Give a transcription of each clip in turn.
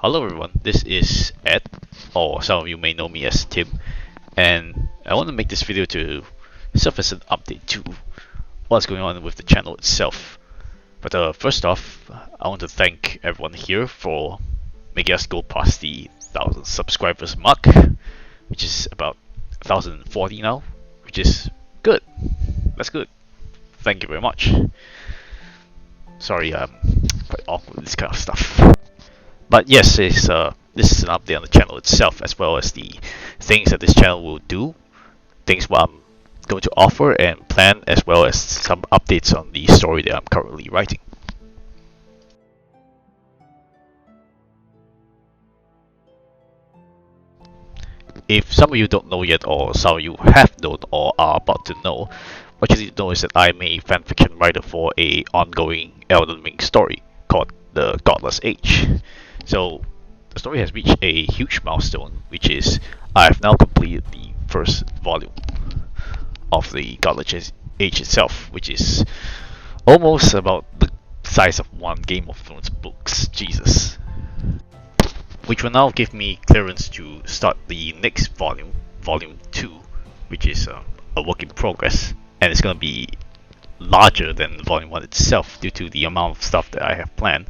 Hello everyone, this is Ed, or some of you may know me as Tim, and I want to make this video to serve as an update to what's going on with the channel itself. But first off, I want to thank everyone here for making us go past the 1,000 subscribers mark, which is about 1,040 now, which is good. That's good. Thank you very much. Sorry, quite awkward with this kind of stuff. But yes, this is an update on the channel itself, as well as the things that this channel will do, things what I'm going to offer and plan, as well as some updates on the story that I'm currently writing. If some of you don't know yet, or some of you have known or are about to know, what you need to know is that I'm a fanfiction writer for a ongoing Elden Ring story called the Godless Age. So the story has reached a huge milestone, which is I've now completed the first volume of the Godless Age itself, which is almost about the size of one Game of Thrones books. Jesus. Which will now give me clearance to start the next volume, Volume 2, which is a work in progress, and it's going to be larger than Volume 1 itself due to the amount of stuff that I have planned.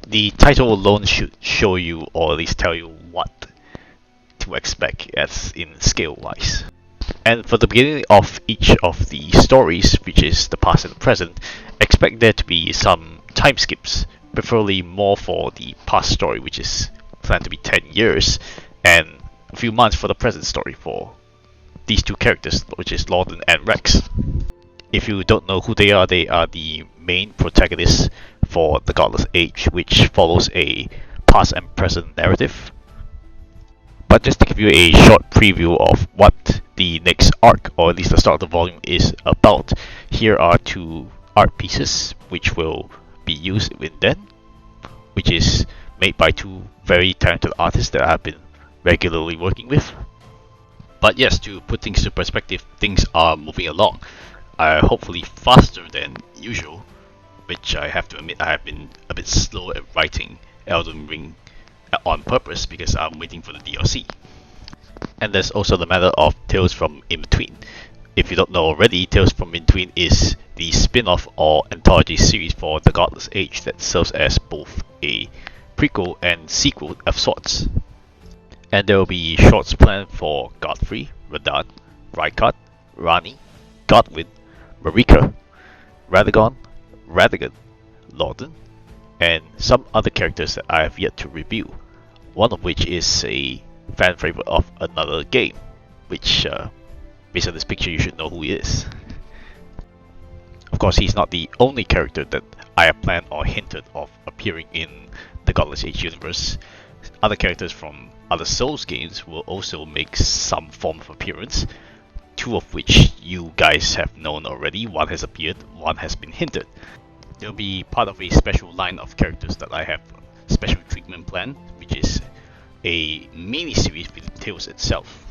The title alone should show you, or at least tell you, what to expect as in scale wise. And for the beginning of each of the stories, which is the past and the present, expect there to be some time skips, preferably more for the past story, which is planned to be 10 years, and a few months for the present story for these two characters, which is Lorden and Rex. If you don't know who they are the main protagonists for the Godless Age, which follows a past and present narrative. But just to give you a short preview of what the next arc, or at least the start of the volume, is about, here are two art pieces which will be used in them, which is made by two very talented artists that I've been regularly working with. But yes, to put things into perspective, things are moving along, hopefully faster than usual, which I have to admit I have been a bit slow at writing Elden Ring on purpose because I'm waiting for the DLC. And there's also the matter of Tales from In Between. If you don't know already, Tales from In Between is the spin-off or anthology series for the Godless Age that serves as both a prequel and sequel of sorts. And there will be shorts planned for Godfrey, Radahn, Rykard, Ranni, Godwyn, Marika, Radagon, Radagon, Lorden, and some other characters that I have yet to review, one of which is a fan favorite of another game, which based on this picture you should know who he is. Of course, he's not the only character that I have planned or hinted of appearing in the Godless Age universe. Other characters from other Souls games will also make some form of appearance, two of which you guys have known already. One has appeared, one has been hinted. They'll be part of a special line of characters that I have special treatment planned, which is a mini-series with Tales itself.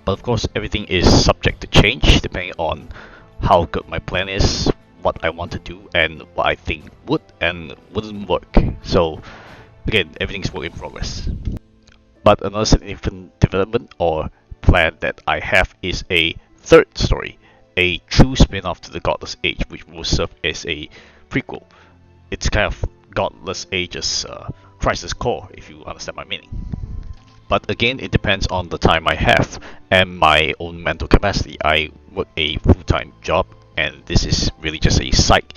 But of course, everything is subject to change depending on how good my plan is, what I want to do, and what I think would and wouldn't work. So again, everything's work in progress. But another significant development or plan that I have is a third story, a true spin-off to the Godless Age, which will serve as a prequel. It's kind of Godless Age's Crisis Core, if you understand my meaning. But again, it depends on the time I have and my own mental capacity. I work a full-time job, and this is really just a side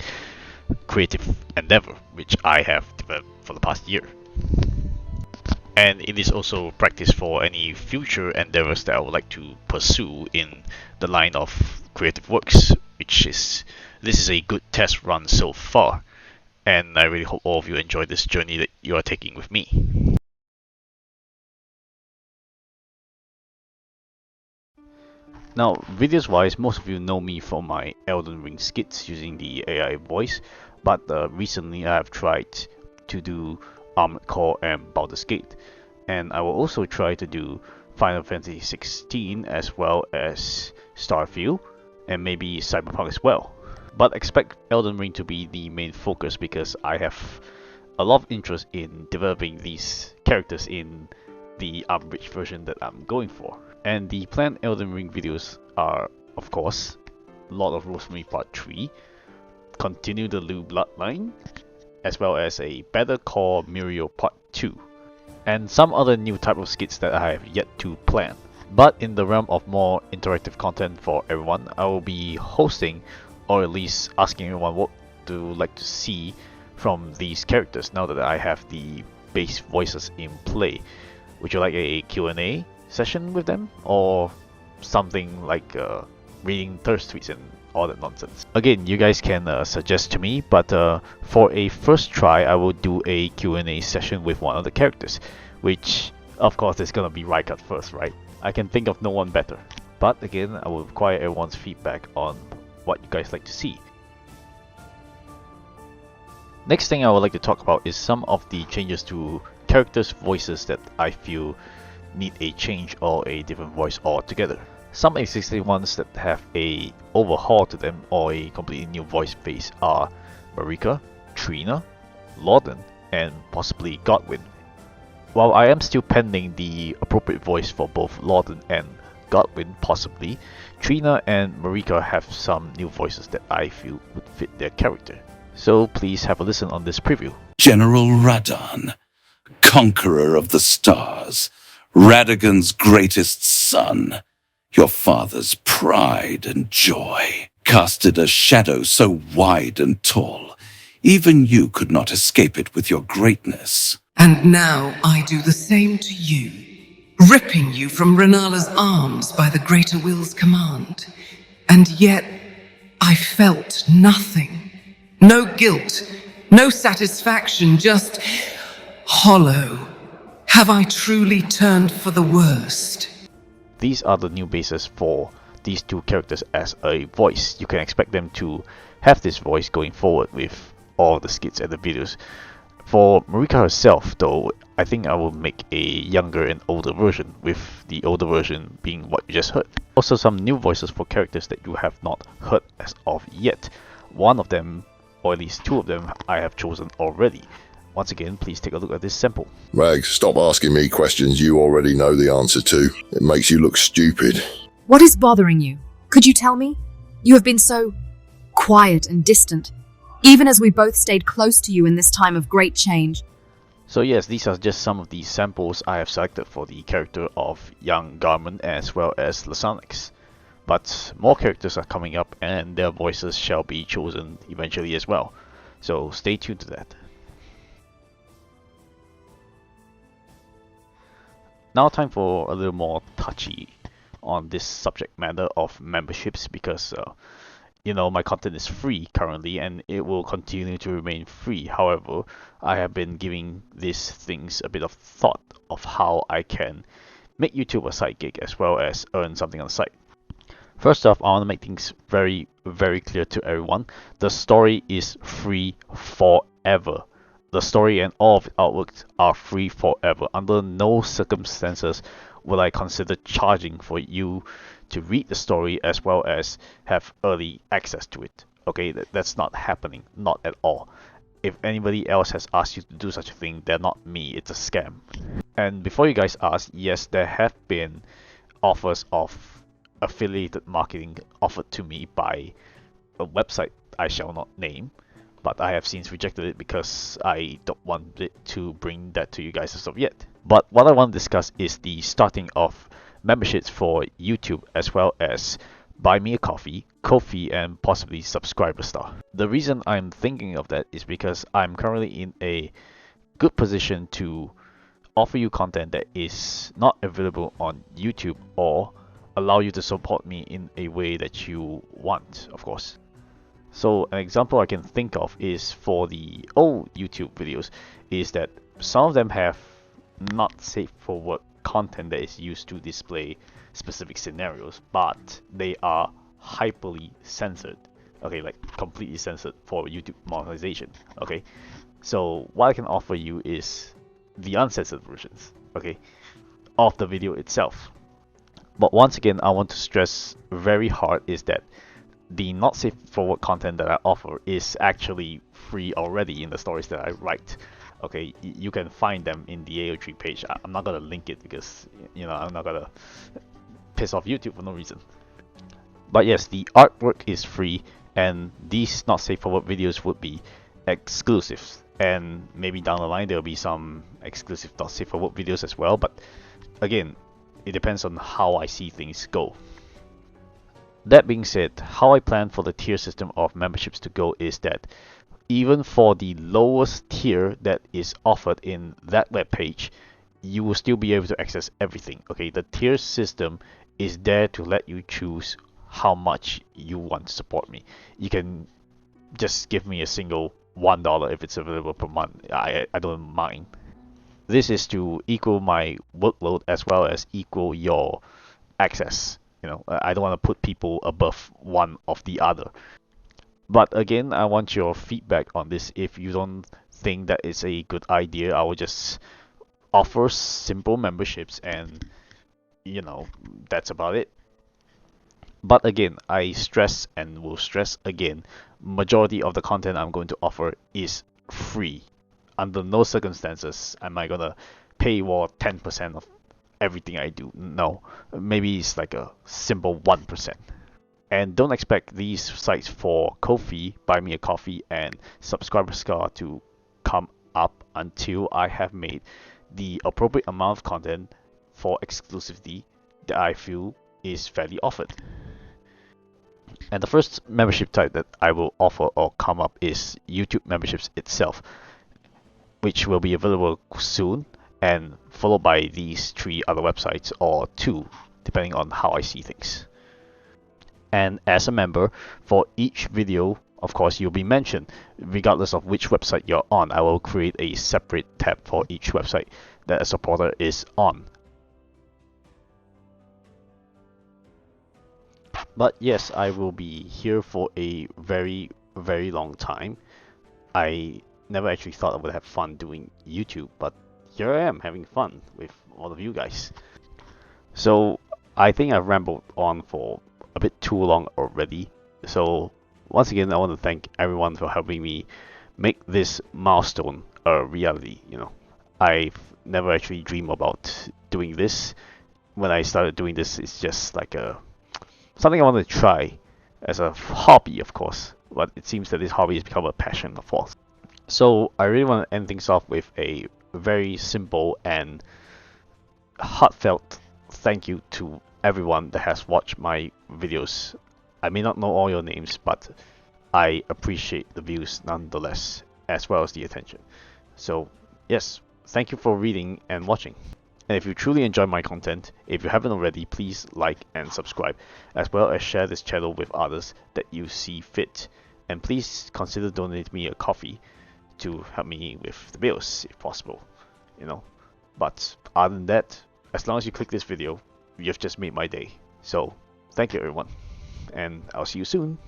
creative endeavor which I have developed for the past year. And it is also practice for any future endeavors that I would like to pursue in the line of creative works, this is a good test run so far, and I really hope all of you enjoy this journey that you are taking with me. Now, videos wise, most of you know me from my Elden Ring skits using the AI voice, but recently I have tried to do Armored Core and Baldur's Gate, and I will also try to do Final Fantasy 16 as well as Starfield, and maybe Cyberpunk as well. But expect Elden Ring to be the main focus because I have a lot of interest in developing these characters in the unabridged version that I'm going for. And the planned Elden Ring videos are, of course, Lord of Rosemary Part 3, Continue the Lu Bloodline, as well as a Better Call Muriel Part 2, and some other new type of skits that I have yet to plan. But in the realm of more interactive content for everyone, I will be hosting, or at least asking everyone what to like to see from these characters now that I have the base voices in play. Would you like a Q&A session with them, or something like reading thirst tweets and all that nonsense? Again, you guys can suggest to me, but for a first try, I will do a Q&A session with one of the characters, which of course is gonna be Rykard first, right? I can think of no one better. But again, I will require everyone's feedback on what you guys like to see. Next thing I would like to talk about is some of the changes to characters' voices that I feel need a change or a different voice altogether. Some existing ones that have a overhaul to them or a completely new voice base are Marika, Trina, Lorden, and possibly Godwyn. While I am still pending the appropriate voice for both Lorden and Godwyn possibly, Trina and Marika have some new voices that I feel would fit their character. So please have a listen on this preview. General Radahn, conqueror of the stars, Radagon's greatest son, your father's pride and joy, casted a shadow so wide and tall, even you could not escape it with your greatness. And now I do the same to you, ripping you from Renala's arms by the Greater Will's command. And yet, I felt nothing. No guilt, no satisfaction, just hollow. Have I truly turned for the worst? These are the new bases for these two characters as a voice. You can expect them to have this voice going forward with all the skits and the videos. For Marika herself, though, I think I will make a younger and older version, with the older version being what you just heard. Also some new voices for characters that you have not heard as of yet. One of them, or at least two of them, I have chosen already. Once again, please take a look at this sample. Mag, stop asking me questions you already know the answer to. It makes you look stupid. What is bothering you? Could you tell me? You have been so quiet and distant, even as we both stayed close to you in this time of great change. So yes, these are just some of the samples I have selected for the character of young Garmin as well as Lasonix. But more characters are coming up and their voices shall be chosen eventually as well. So stay tuned to that. Now time for a little more touchy on this subject matter of memberships, because you know, my content is free currently and it will continue to remain free. However, I have been giving these things a bit of thought of how I can make YouTube a side gig as well as earn something on the side. First off, I want to make things very, very clear to everyone. The story is free forever. The story and all of its artworks are free forever. Under no circumstances will I consider charging for you to read the story as well as have early access to it. Okay, that's not happening, not at all. If anybody else has asked you to do such a thing, they're not me, it's a scam. And before you guys ask, yes, there have been offers of affiliated marketing offered to me by a website I shall not name, but I have since rejected it because I don't want it to bring that to you guys as of yet. But what I want to discuss is the starting of memberships for YouTube as well as Buy Me a Coffee, Ko-fi, and possibly Subscriber Star. The reason I'm thinking of that is because I'm currently in a good position to offer you content that is not available on YouTube or allow you to support me in a way that you want, of course. So an example I can think of is for the old YouTube videos is that some of them have not safe for work content that is used to display specific scenarios, but they are hyperly censored. Okay, like completely censored for YouTube monetization. Okay, so what I can offer you is the uncensored versions, okay, of the video itself. But once again, I want to stress very hard is that the not safe for work content that I offer is actually free already in the stories that I write. Okay, you can find them in the AO3 page. I'm not gonna link it because I'm not gonna piss off YouTube for no reason. But yes, the artwork is free, and these not safe for work videos would be exclusives. And maybe down the line there'll be some exclusive not safe for work videos as well. But again, it depends on how I see things go. That being said, how I plan for the tier system of memberships to go is that even for the lowest tier that is offered in that web page, you will still be able to access everything. Okay, the tier system is there to let you choose how much you want to support me. You can just give me a single $1 if it's available per month. I don't mind. This is to equal my workload as well as equal your access. I don't want to put people above one of the other. But again, I want your feedback on this. If you don't think that it's a good idea, I will just offer simple memberships, and that's about it. But again, I stress and will stress again, majority of the content I'm going to offer is free. Under no circumstances am I gonna paywall 10% of everything I do. No, maybe it's like a simple 1%. And don't expect these sites for Ko-fi, Buy Me a Coffee, and Subscriber Scar to come up until I have made the appropriate amount of content for exclusivity that I feel is fairly offered. And the first membership type that I will offer or come up is YouTube memberships itself, which will be available soon, and followed by these 3 other websites, or 2, depending on how I see things. And as a member, for each video, of course, you'll be mentioned, regardless of which website you're on. I will create a separate tab for each website that a supporter is on. But yes, I will be here for a very, very long time. I never actually thought I would have fun doing YouTube, but here I am having fun with all of you guys. So I think I've rambled on for a bit too long already. So once again, I want to thank everyone for helping me make this milestone a reality. I've never actually dreamed about doing this. When I started doing this, it's just like something I want to try as a hobby, of course. But it seems that this hobby has become a passion of course. So I really want to end things off with a very simple and heartfelt thank you to everyone that has watched my videos. I may not know all your names, but I appreciate the views nonetheless, as well as the attention. So yes, thank you for reading and watching. And if you truly enjoy my content, if you haven't already, please like and subscribe, as well as share this channel with others that you see fit. And please consider donating me a coffee to help me with the bills, if possible. But other than that, as long as you click this video, you've just made my day. So thank you everyone, and I'll see you soon.